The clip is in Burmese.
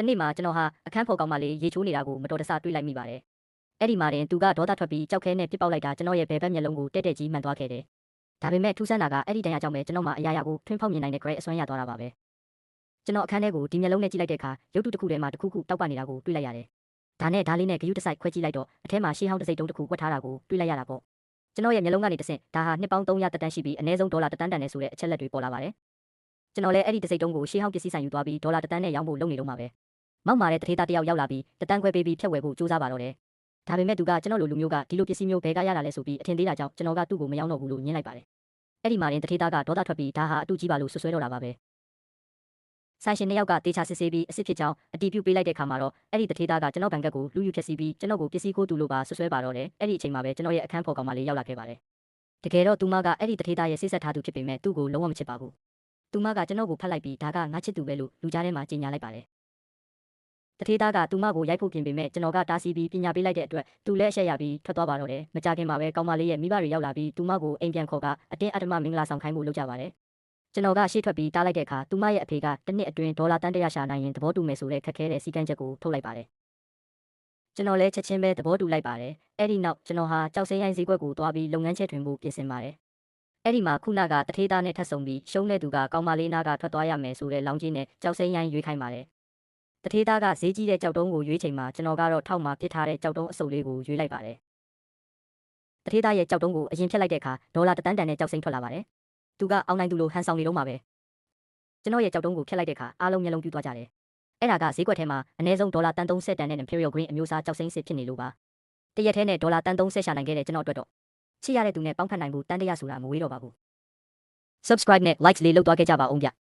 နေ့မှာကျွန်တော်ဟာအခန်းဖော်ကောင်မလေးရေချိုးနေတာကိုမတော်တဆတွေ့လိုက်မိပါတယ်။အဲ့ဒီမှာတင်သူကဒေါသထွက်ပြီးကြောက်ခဲနဲ့ပြစ်ပေါက်လိုက်တာကျွန်တော်ရဲ့ဘယ်ဘက်မျက်လုံးကိုတဲ့တဲ့ကြီးမှန်သွားခဲ့တယ်။ဒါပေမဲ့ထူးဆန်းတာကအဲ့ဒီတန်ရာကြောင့်ပဲကျွန်တော်မှအရာရာကိုထွင်းဖောက်မြင်နိုင်တဲ့ grade အစွမ်းရသွားတာပါပဲ။ကျွန်တော်အခန်းထဲကိုဒီမျက်လုံးနဲ့ကြည့်လိုက်တဲ့အခါရုပ်တုတစ်ခုထဲမှာတစ်ခုခုတောက်ပနေတာကိုတွေ့လိုက်ရတယ်။ဒါနဲ့ဒါလေးနဲ့ဂယုတစိုက်ခွဲကြည့်လိုက်တော့အထဲမှာရှေးဟောင်းတစ်စိတ်တုံးတစ်ခုဝတ်ထားတာကိုတွေ့လိုက်ရတာပေါ့။ကျွန်တော်ရဲ့မျက်လုံးကနေတဆင့်ဒါဟာနှစ်ပေါင်း300တက်တန်းရှိပြီးအနည်းဆုံးဒေါ်လာ1တန်းတန်နဲ့ဆိုတဲ့အချက်လက်တွေပေါ်လာပါတယ်။ကျွန်တော်လည်းအဲ့ဒီတစ်စိတ်တုံးကိုရှေးဟောင်းပစ္စည်းဆိုင်ယူသွားပြီးဒေါ်လာ1တန်းနဲ့ရောင်းဖို့လုပ်နေတော့မှာပဲ။မောက်မာတဲ့တထေးသားတယောက်ရောက်လာပြီး1တန်းခွဲပေးပြီးဖြတ်ဝယ်ဖို့ကြိုးစားပါတော့တယ်။ဒါပေမဲ့သူကကျွန်တော်လိုလူမျိုးကဒီလိုပစ္စည်းမျိုးဘယ်ကရတာလဲဆိုပြီးအထင်သေးတာကြောင့်ကျွန်တော်ကသူ့ကိုမရောင်းတော့ဘူးလို့ညင်းလိုက်ပါတယ်။အဲ့ဒီမှာရင်တထေးသားကဒေါသထွက်ပြီးဒါဟာအတူကြီးပါလို့ဆွဆွဲတော့တာပါပဲ။ဆိုင်ရှင်နှစ်ယောက်ကတေချာစစ်ဆေးပြီးအစ်စ်ဖြစ်ကြောင်းအတီးပြုတ်ပေးလိုက်တဲ့ခါမှာတော့အဲ့ဒီတထေးသားကကျွန်တော်ဘဏ်ကတ်ကိုလူယူဖြက်စီးပြီးကျွန်တော်ကိုပစ္စည်းကိုတူလို့ပါဆွဆွဲပါတော့တယ်။အဲ့ဒီအချိန်မှာပဲကျွန်တော်ရဲ့အခန်းဖော်ကောင်မလေးရောက်လာခဲ့ပါတယ်။တကယ်တော့သူမကအဲ့ဒီတထေးသားရဲ့စိတ်ဆက်ထားသူဖြစ်ပေမဲ့သူ့ကိုလုံးဝမချစ်ပါဘူး။သူမကကျွန်တော်ကိုဖတ်လိုက်ပြီးဒါကငါချစ်သူပဲလို့လူကြားထဲမှာကြေညာလိုက်ပါတယ်။တထေးသားကသူမကိုရိုက်ဖို့ပြင်ပေမဲ့ကျွန်တော်ကတားဆီးပြီးပညာပေးလိုက်တဲ့အတွက်သူလည်းအရှက်ရပြီးထွက်သွားပါတော့တယ်။မကြခင်မှာပဲကောင်မလေးရဲ့မိဘတွေရောက်လာပြီးသူမကိုအိမ်ပြန်ခေါ်ကအတင်းအဓမ္မမင်္ဂလာဆောင်ခိုင်းဖို့လုပ်ကြပါတယ်။ကျွန်တော်ကရှေ့ထွက်ပြီးတားလိုက်တဲ့အခါသူမရဲ့အဖေကတစ်နှစ်အတွင်းဒေါ်လာတန်း100ရှာနိုင်ရင်သဘောတူမယ်ဆိုတဲ့ခက်ခဲတဲ့စီကံချက်ကိုထုတ်လိုက်ပါတယ်။ကျွန်တော်လည်းချက်ချင်းပဲသဘောတူလိုက်ပါတယ်။အဲ့ဒီနောက်ကျွန်တော်ဟာကြောက်စိမ်းရိုင်းဈေးကွက်ကိုသွားပြီးလုပ်ငန်းချဲထွင်ဖို့ပြင်ဆင်ပါတယ်။အဲ့ဒီမှာခုနကတထေးသားနဲ့ထပ်ဆုံပြီးရှုံးတဲ့သူကကောင်မလေးနားကထွက်သွားရမယ်ဆိုတဲ့လောင်းကြီးနဲ့ကြောက်စိမ်းရိုင်းရွေးခိုင်းပါတယ်။တထေးသားကဈေးကြီးတဲ့ကြောက်တုံးကိုရွေးချိန်မှာကျွန်တော်ကတော့ထောက်မှာပစ်ထားတဲ့ကြောက်တုံးအစုပ်လေးကိုရွေးလိုက်ပါတယ်။တထေးသားရဲ့ကြောက်တုံးကိုအရင်ဖြတ်လိုက်တဲ့အခါဒေါ်လာ1တန်းတန်နဲ့ကြောက်စိမ်းထွက်လာပါတယ်။သူကအောင်နိုင်သူလိုဟန်ဆောင်နေတော့မှာပဲ။ကျွန်တော်ရဲ့ကြောက်တုံးကိုဖြတ်လိုက်တဲ့အခါအားလုံးမျက်လုံးပြူသွားကြတယ်။အဲ့ဒါကဈေးကွက်ထဲမှာအနည်းဆုံးဒေါ်လာ30တန်နဲ့ Imperial Green အမျိုးအစားကြောက်စိမ်းစစ်ဖြစ်နေလို့ပါ။တရက်ထဲနဲ့ဒေါ်လာ30ရှာနိုင်ခဲ့တဲ့ကျွန်တော်အတွက်တော့ချစ်ရတဲ့သူနဲ့ပေါင်းဖက်နိုင်ဖို့တန်းတရာဆိုတာမဝေးတော့ပါဘူး။ Subscribe နဲ့ Like လေးလုပ်သွားခဲ့ကြပါဦးဗျ။